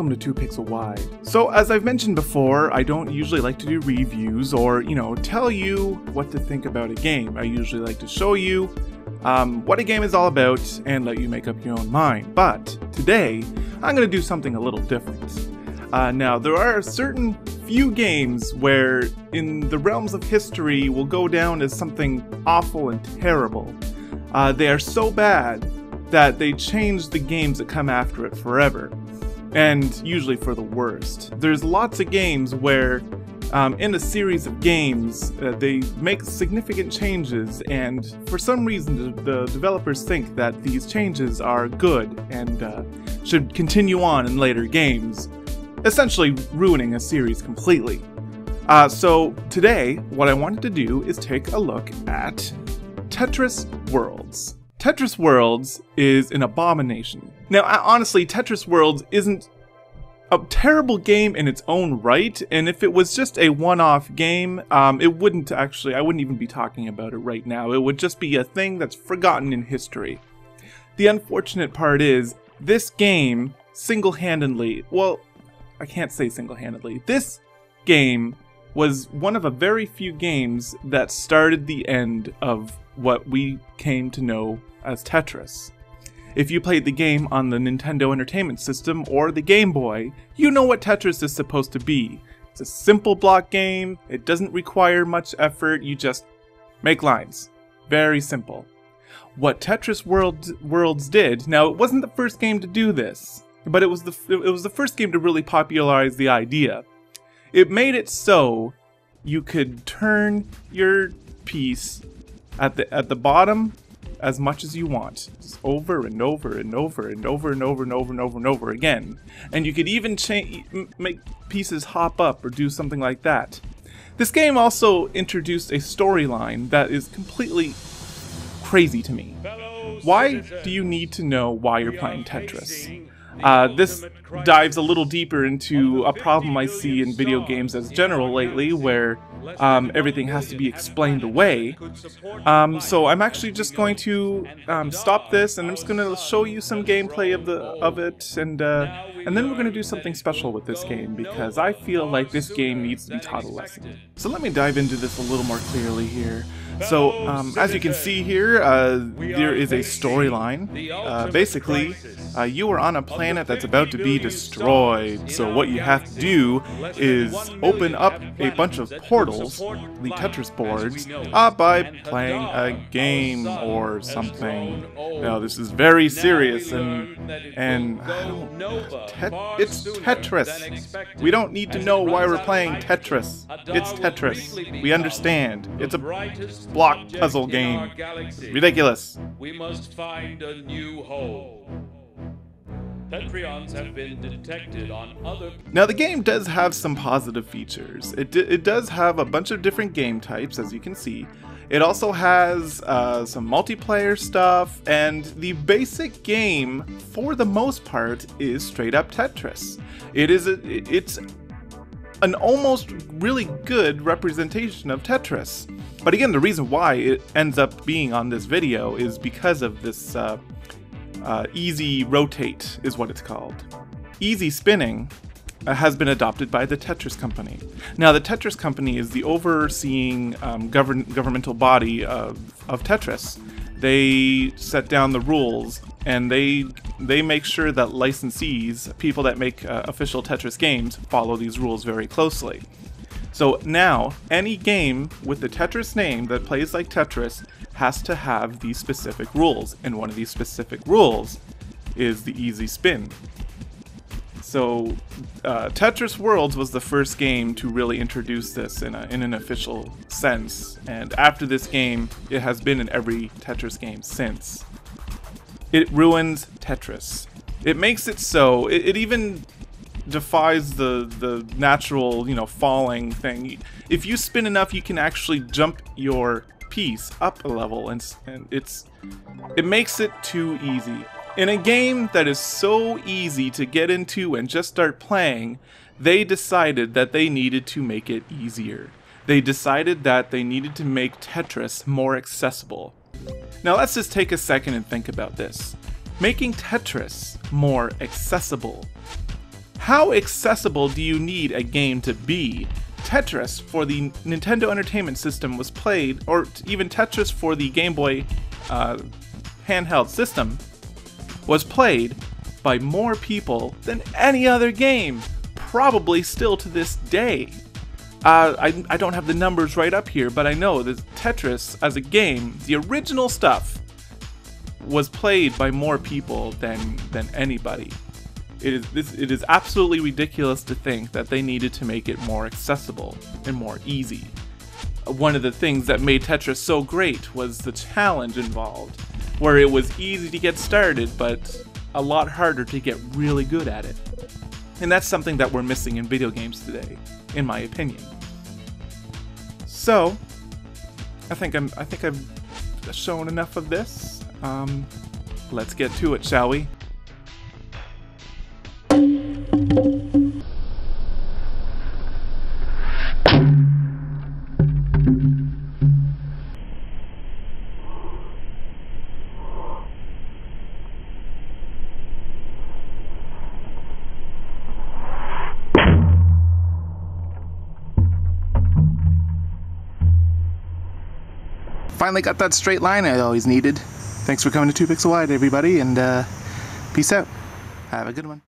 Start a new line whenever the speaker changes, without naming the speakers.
welcome to 2 Pixel Wide. So as I've mentioned before, I don't usually like to do reviews or, tell you what to think about a game. I usually like to show you what a game is all about and let you make up your own mind. But today, I'm going to do something a little different. Now, there are certain few games where, in the realms of history, will go down as something awful and terrible. They are so bad that they change the games that come after it forever, and usually for the worst. There's lots of games where, in a series of games, they make significant changes, and for some reason the developers think that these changes are good and should continue on in later games, essentially ruining a series completely. So today, what I wanted to do is take a look at Tetris Worlds. Tetris Worlds is an abomination. Now, honestly, Tetris Worlds isn't a terrible game in its own right, and if it was just a one-off game, I wouldn't even be talking about it right now. It would just be a thing that's forgotten in history. The unfortunate part is, this game single-handedly, well, I can't say single-handedly, this game was one of a very few games that started the end of what we came to know as Tetris. If you played the game on the Nintendo Entertainment System or the Game Boy, you know what Tetris is supposed to be. It's a simple block game, it doesn't require much effort, you just make lines. Very simple. What Tetris Worlds did, now it wasn't the first game to do this, but it was the first game to really popularize the idea. It made it so you could turn your piece at the bottom as much as you want, just over and over and over and over and over and over and over and over again. And you could even make pieces hop up or do something like that. This game also introduced a storyline that is completely crazy to me. Why do you need to know why you're playing Tetris? This dives a little deeper into a problem I see in video games as general lately, where everything has to be explained away. So I'm actually just going to stop this, and I'm just going to show you some gameplay of it, and then we're going to do something special with this game, because I feel like this game needs to be taught a lesson. So let me dive into this a little more clearly here. So, as you can see here, there is a storyline. Basically, you are on a planet that's about to be destroyed. So what you have to do is open up a bunch of portals, the Tetris boards, by playing a game or something. Now, this is very serious, and it's Tetris. We don't need to know why we're playing Tetris. It's Tetris. We understand. It's a block puzzle game. Ridiculous.
We must find a new home. Tetrions have been detected on other...
Now, the game does have some positive features. It does have a bunch of different game types, as you can see. It also has some multiplayer stuff, and the basic game, for the most part, is straight up Tetris. It's an almost really good representation of Tetris. But again, the reason why it ends up being on this video is because of this easy rotate is what it's called. Easy spinning has been adopted by the Tetris Company. Now, the Tetris Company is the overseeing governmental body of Tetris. They set down the rules, and they make sure that licensees, people that make official Tetris games, follow these rules very closely. So now, any game with the Tetris name that plays like Tetris has to have these specific rules, and one of these specific rules is the easy spin. So Tetris Worlds was the first game to really introduce this in an official sense, and after this game, it has been in every Tetris game since. It ruins Tetris. It makes it so, it even defies the natural, falling thing. If you spin enough, you can actually jump your piece up a level, and it makes it too easy. In a game that is so easy to get into and just start playing, they decided that they needed to make it easier. They decided that they needed to make Tetris more accessible. Now let's just take a second and think about this. Making Tetris more accessible. How accessible do you need a game to be? Tetris for the Nintendo Entertainment System was played, or even Tetris for the Game Boy handheld system, was played by more people than any other game, probably still to this day. I don't have the numbers right up here, but I know that Tetris as a game, the original stuff, was played by more people than anybody. It is absolutely ridiculous to think that they needed to make it more accessible and more easy. One of the things that made Tetris so great was the challenge involved, where it was easy to get started, but a lot harder to get really good at it. And that's something that we're missing in video games today, in my opinion. So, I think I've shown enough of this. Let's get to it, shall we? Finally got that straight line I always needed. Thanks for coming to 2 Pixel Wide, everybody, and peace out. Have a good one.